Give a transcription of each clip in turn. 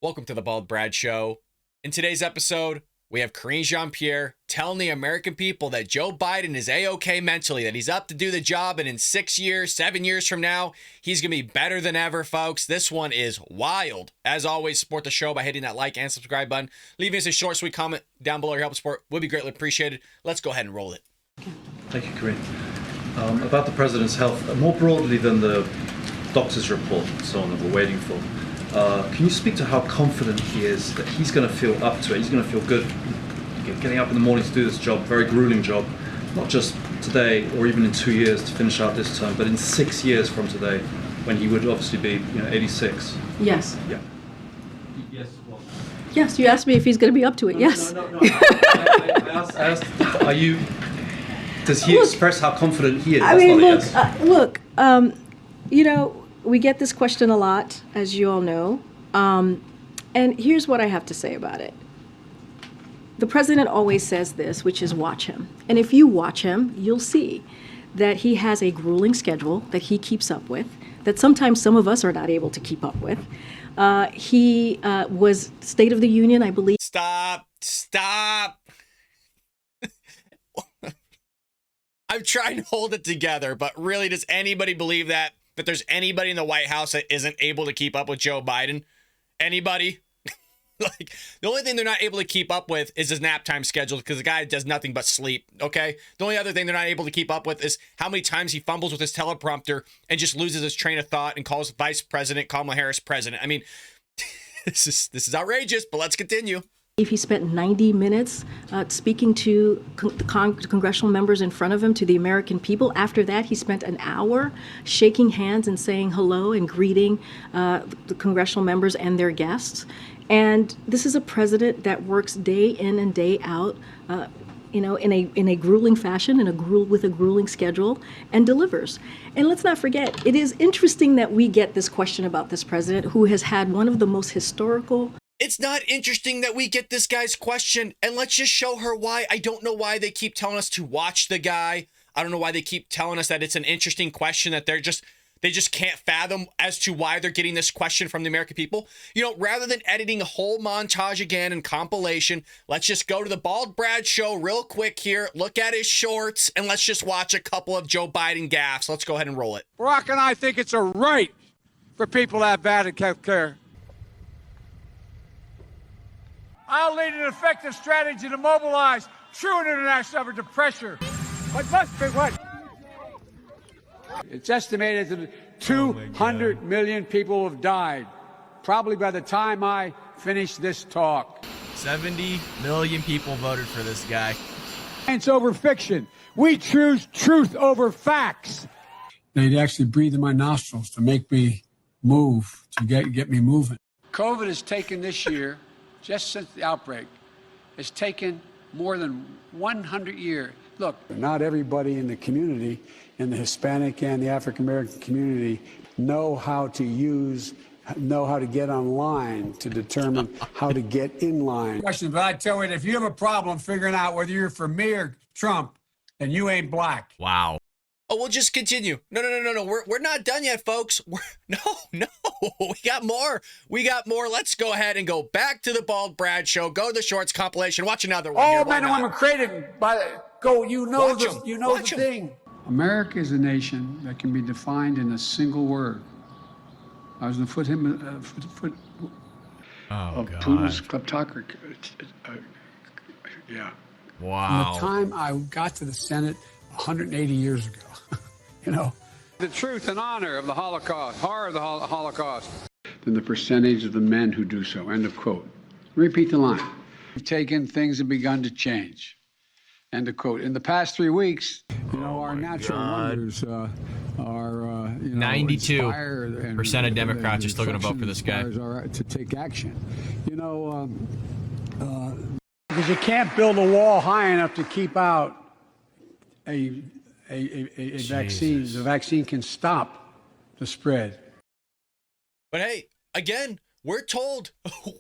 Welcome to the Bald Brad Show. In today's episode, we have Karine Jean-Pierre telling the American people that Joe Biden is A-OK mentally, that he's up to do the job, and in 6 years, 7 years from now, he's going to be better than ever, folks. This one is wild. As always, support the show by hitting that like and subscribe button. Leaving us a short, sweet comment down below. Your help and support would be greatly appreciated. Let's go ahead and roll it. Thank you, Kareem. About the president's health, more broadly than the doctor's report and so on that we're waiting for, can you speak to how confident he is that he's going to feel up to it? He's going to feel good getting up in the morning to do this job, very grueling job, not just today or even in 2 years to finish out this term, but in 6 years from today, when he would obviously be, 86. Yes. Yeah. Yes. Well. Yes, you asked me if he's going to be up to it. Yes. No. I asked, are you? Does he express how confident he is? I mean, look. We get this question a lot, as you all know. And here's what I have to say about it. The president always says this, which is watch him. And if you watch him, you'll see that he has a grueling schedule that he keeps up with, that sometimes some of us are not able to keep up with. He was State of the Union, I believe. Stop. I'm trying to hold it together, but really, does anybody believe that there's anybody in the White House that isn't able to keep up with Joe Biden? Anybody? Like, the only thing they're not able to keep up with is his nap time schedule, because the guy does nothing but sleep, okay? The only other thing they're not able to keep up with is how many times he fumbles with his teleprompter and just loses his train of thought and calls Vice President Kamala Harris president. I mean, this is outrageous, but let's continue. He spent 90 minutes speaking to congressional members in front of him, to the American people. After that, he spent an hour shaking hands and saying hello and greeting the congressional members and their guests. And this is a president that works day in and day out, in a grueling fashion, with a grueling schedule, and delivers. And let's not forget, it is interesting that we get this question about this president who has had one of the most historical. It's not interesting that we get this guy's question, and let's just show her why. I don't know why they keep telling us to watch the guy. I don't know why they keep telling us that it's an interesting question, that they just can't fathom as to why they're getting this question from the American people. Rather than editing a whole montage again and compilation, let's just go to the Bald Brad Show real quick here, look at his shorts, and let's just watch a couple of Joe Biden gaffes. Let's go ahead and roll it. Barack and I think it's a right for people to have bad health care. I'll lead an effective strategy to mobilize true international effort to pressure what must be what? It's estimated that 200 million people have died, probably by the time I finish this talk. 70 million people voted for this guy. Science over fiction. We choose truth over facts. They'd actually breathe in my nostrils to make me move, to get me moving. COVID has taken this year, just since the outbreak, has taken more than 100 years. Look, not everybody in the community, in the Hispanic and the African American community, know how to get online to determine how to get in line. Question, but I tell you, if you have a problem figuring out whether you're for me or Trump, then you ain't black. Wow. Oh, we'll just continue. No. We're not done yet, folks. No. We got more. Let's go ahead and go back to the Bald Brad Show. Go to the shorts compilation. Watch another one. All men and women created by the the thing. America is a nation that can be defined in a single word. I was going to put him Oh, of God. Putin's kleptocracy. Yeah. Wow. From the time I got to the Senate 180 years ago, The truth and honor of the Holocaust, horror of the Holocaust. than the percentage of the men who do so. End of quote. Repeat the line. We've taken, things have begun to change. End of quote. In the past 3 weeks, our natural wonders are, 92% of Democrats are still going to vote for this guy. Are to take action. Because you can't build a wall high enough to keep out a vaccine. The vaccine can stop the spread. But hey, again, we're told I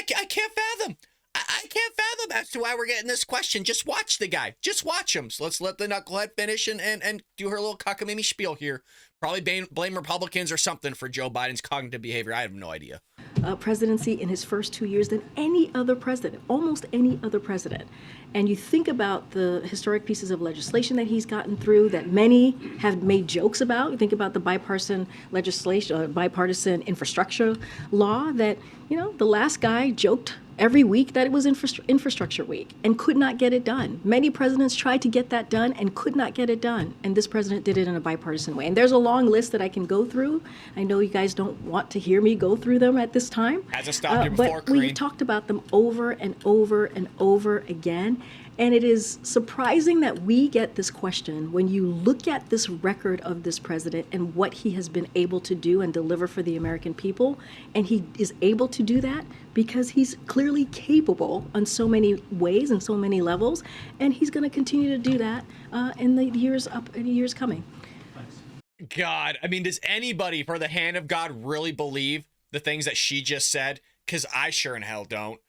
can't fathom. I can't fathom as to why we're getting this question. Just watch the guy. Just watch him. So let's let the Knucklehead finish and do her little cockamamie spiel here. Probably blame Republicans or something for Joe Biden's cognitive behavior. I have no idea. presidency in his first 2 years than any other president, almost any other president. And you think about the historic pieces of legislation that he's gotten through that many have made jokes about. You think about the bipartisan legislation, bipartisan infrastructure law that, the last guy joked every week that it was infrastructure week and could not get it done. Many presidents tried to get that done and could not get it done. And this president did it in a bipartisan way. And there's a long list that I can go through. I know you guys don't want to hear me go through them at this time. Hasn't stopped you before, But we've talked about them over and over and over again. And it is surprising that we get this question when you look at this record of this president and what he has been able to do and deliver for the American people. And he is able to do that because he's clearly capable on so many ways and so many levels. And he's going to continue to do that in the years coming. God, I mean, does anybody, for the hand of God, really believe the things that she just said? Because I sure in hell don't.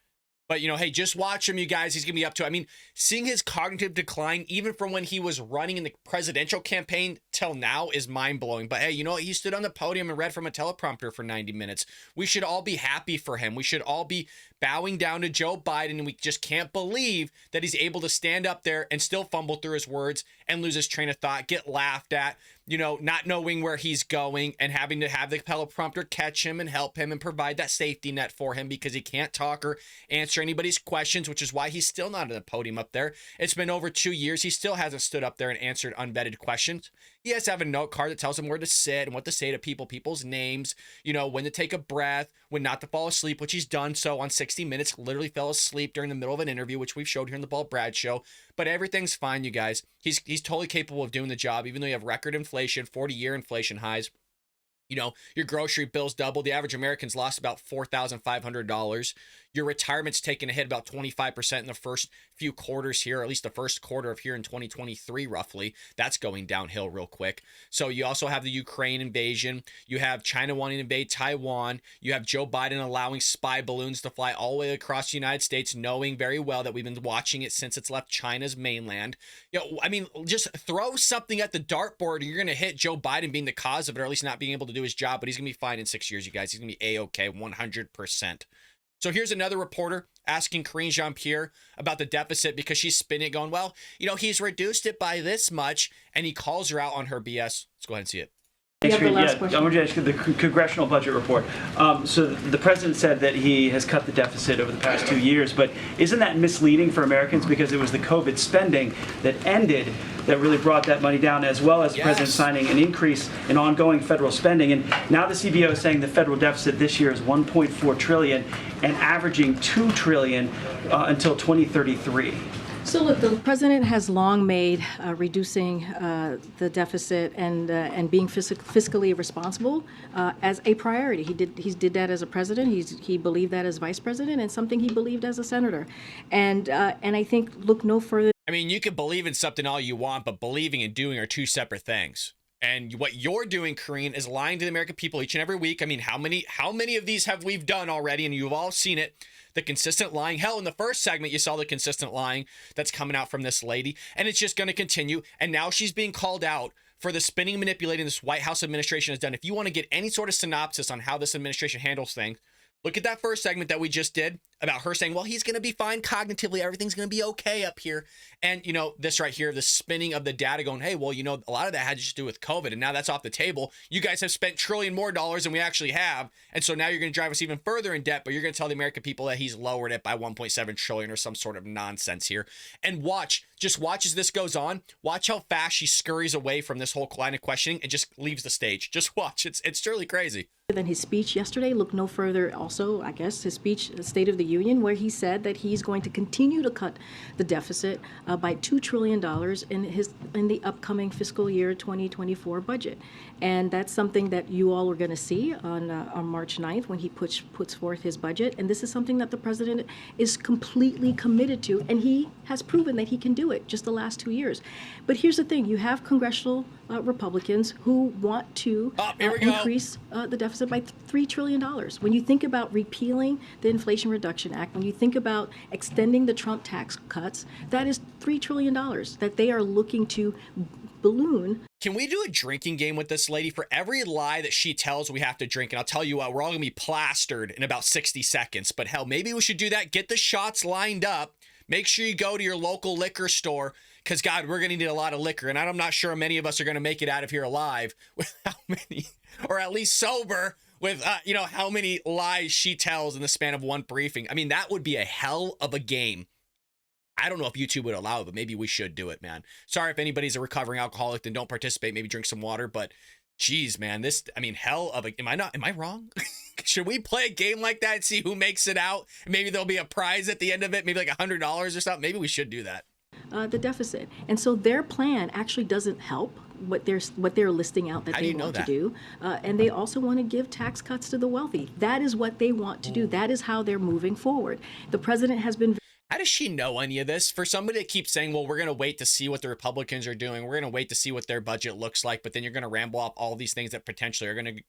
But, hey, just watch him, you guys. He's going to be up to it. I mean, seeing his cognitive decline, even from when he was running in the presidential campaign till now, is mind-blowing. But, hey, you know what? He stood on the podium and read from a teleprompter for 90 minutes. We should all be happy for him. We should all be bowing down to Joe Biden, and we just can't believe that he's able to stand up there and still fumble through his words and lose his train of thought, get laughed at, not knowing where he's going and having to have the teleprompter catch him and help him and provide that safety net for him because he can't talk or answer anybody's questions, which is why he's still not on the podium up there. It's been over 2 years. He still hasn't stood up there and answered unvetted questions. He has to have a note card that tells him where to sit and what to say to people's names, when to take a breath, when not to fall asleep, which he's done so on 60 Minutes, literally fell asleep during the middle of an interview, which we've showed here in the Bald Brad Show. But everything's fine, you guys. He's totally capable of doing the job, even though you have record inflation, 40-year inflation highs. Your grocery bills doubled. The average American's lost about $4,500. Your retirement's taken a hit about 25% in the first few quarters here, or at least the first quarter of here in 2023, roughly. That's going downhill real quick. So you also have the Ukraine invasion. You have China wanting to invade Taiwan. You have Joe Biden allowing spy balloons to fly all the way across the United States, knowing very well that we've been watching it since it's left China's mainland. Just throw something at the dartboard and you're going to hit Joe Biden being the cause of it, or at least not being able to do his job, but he's going to be fine in 6 years, you guys. He's going to be A-okay, 100%. So here's another reporter asking Karine Jean-Pierre about the deficit because she's spinning it going, well, he's reduced it by this much, and he calls her out on her BS. Let's go ahead and see it. You have the last question. I want to ask you the congressional budget report. So the president said that he has cut the deficit over the past 2 years, but isn't that misleading for Americans because it was the COVID spending that ended that really brought that money down, as well as the president signing an increase in ongoing federal spending. And now the CBO is saying the federal deficit this year is $1.4 trillion and averaging $2 trillion until 2033. So look, the president has long made reducing the deficit and being fiscally responsible as a priority. He did that as a president. He believed that as vice president, and something he believed as a senator. And I think look no further. I mean, you can believe in something all you want, but believing and doing are two separate things. And what you're doing, Karine, is lying to the American people each and every week. I mean, how many of these have we done already? And you've all seen it. The consistent lying. Hell, in the first segment, you saw the consistent lying that's coming out from this lady. And it's just going to continue. And now she's being called out for the spinning and manipulating this White House administration has done. If you want to get any sort of synopsis on how this administration handles things, look at that first segment that we just did about her saying, well, he's going to be fine cognitively. Everything's going to be okay up here. And, this right here, the spinning of the data going, hey, well, a lot of that had to just do with COVID. And now that's off the table. You guys have spent $1 trillion more than we actually have. And so now you're going to drive us even further in debt, but you're going to tell the American people that he's lowered it by $1.7 trillion or some sort of nonsense here. And just watch as this goes on. Watch how fast she scurries away from this whole line of questioning and just leaves the stage. Just watch. It's truly crazy. Than his speech yesterday, look no further also, I guess, his speech, the State of the Union, where he said that he's going to continue to cut the deficit by $2 trillion in the upcoming fiscal year 2024 budget. And that's something that you all are going to see on March 9th when he puts forth his budget. And this is something that the president is completely committed to, and he has proven that he can do it just the last 2 years. But here's the thing. You have congressional Republicans who want to increase the deficit by $3 trillion. When you think about repealing the Inflation Reduction Act, when you think about extending the Trump tax cuts, that is $3 trillion that they are looking to balloon. Can we do a drinking game with this lady? For every lie that she tells, we have to drink. And I'll tell you what, we're all going to be plastered in about 60 seconds. But hell, maybe we should do that. Get the shots lined up. Make sure you go to your local liquor store, because, God, we're going to need a lot of liquor. And I'm not sure many of us are going to make it out of here alive with how many, or at least sober, with, how many lies she tells in the span of one briefing. I mean, that would be a hell of a game. I don't know if YouTube would allow it, but maybe we should do it, man. Sorry if anybody's a recovering alcoholic, then don't participate. Maybe drink some water. But, geez, man, hell of a, am I wrong? Should we play a game like that and see who makes it out? Maybe there'll be a prize at the end of it, maybe like $100 or something. Maybe we should do that. The deficit. And so their plan actually doesn't help what they're listing out that they want to do. And they also want to give tax cuts to the wealthy. That is what they want to do. That is how they're moving forward. The president has been. How does she know any of this? For somebody to keep saying, well, we're going to wait to see what the Republicans are doing. We're going to wait to see what their budget looks like. But then you're going to ramble off all these things that potentially are going to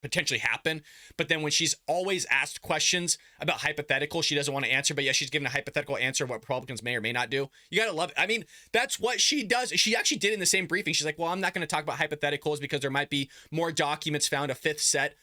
potentially happen. But then when she's always asked questions about hypotheticals, she doesn't want to answer. But yeah, she's giving a hypothetical answer of what Republicans may or may not do. You got to love it. I mean, that's what she does. She actually did in the same briefing. She's like, well, I'm not going to talk about hypotheticals because there might be more documents found, a fifth set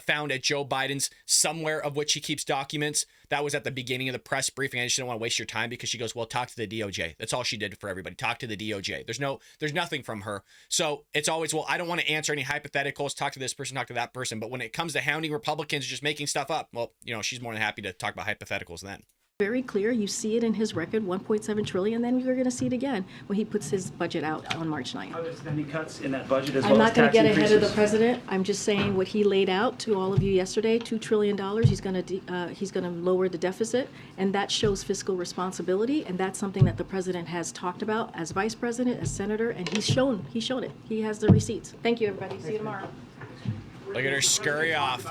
found at Joe Biden's, somewhere of which he keeps documents. That was at the beginning of the press briefing. I just didn't want to waste your time, because she goes, well, talk to the DOJ. That's all she did for everybody. Talk to the DOJ. There's nothing from her. So it's always, well, I don't want to answer any hypotheticals. Talk to this person, talk to that person. But when it comes to hounding Republicans, just making stuff up, well, she's more than happy to talk about hypotheticals then. Very clear. You see it in his record, 1.7 trillion. Then we're going to see it again when he puts his budget out on March 9th. Are there spending cuts in that budget as I'm well as not going tax to get ahead of the increases? president. I'm just saying what he laid out to all of you yesterday, $2 trillion. He's going to lower the deficit, and that shows fiscal responsibility. And that's something that the president has talked about as vice president, as senator, and he's shown it. He has the receipts. Thank you, everybody. See you tomorrow. Look at her scurry off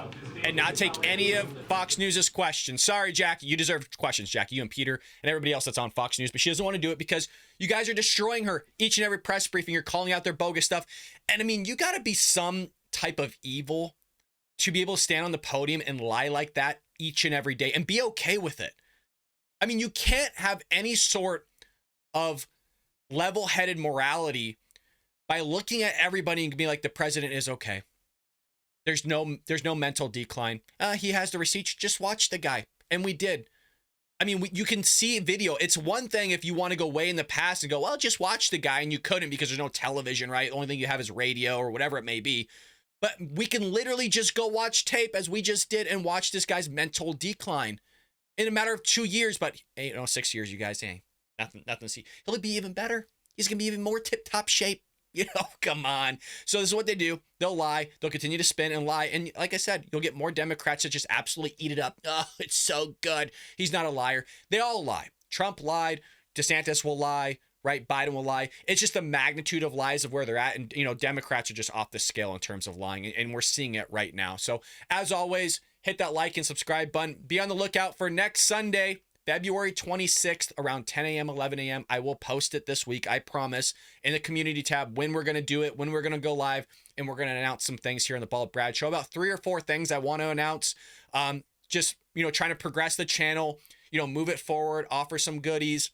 and not take any of Fox News' questions. Sorry, Jackie. You deserve questions, Jackie. You and Peter and everybody else that's on Fox News. But she doesn't want to do it because you guys are destroying her each and every press briefing. You're calling out their bogus stuff. And I mean, you got to be some type of evil to be able to stand on the podium and lie like that each and every day and be okay with it. I mean, you can't have any sort of level-headed morality by looking at everybody and being like, the president is okay. There's no mental decline. He has the receipts. Just watch the guy. And we did. I mean, you can see video. It's one thing if you want to go way in the past and go, well, just watch the guy. And you couldn't because there's no television, right? The only thing you have is radio or whatever it may be. But we can literally just go watch tape as we just did and watch this guy's mental decline in a matter of 2 years. But 6 years, you guys, nothing to see. He'll be even better. He's going to be even more tip-top shape. Come on. So this is what they do. They'll lie. They'll continue to spin and lie. And like I said, you'll get more Democrats that just absolutely eat it up. Oh, it's so good. He's not a liar. They all lie. Trump lied. DeSantis will lie, right? Biden will lie. It's just the magnitude of lies of where they're at. And, Democrats are just off the scale in terms of lying. And we're seeing it right now. So as always, hit that like and subscribe button. Be on the lookout for next Sunday, February 26th, around 10 a.m., 11 a.m. I will post it this week, I promise, in the community tab when we're going to do it, when we're going to go live, and we're going to announce some things here on the Bald Brad Show. About 3 or 4 things I want to announce. Just, trying to progress the channel, move it forward, offer some goodies,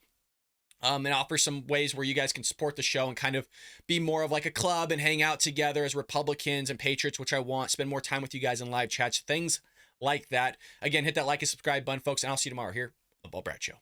and offer some ways where you guys can support the show and kind of be more of like a club and hang out together as Republicans and patriots, which I want, spend more time with you guys in live chats, things like that. Again, hit that like and subscribe button, folks, and I'll see you tomorrow here. The Bald Brad Show.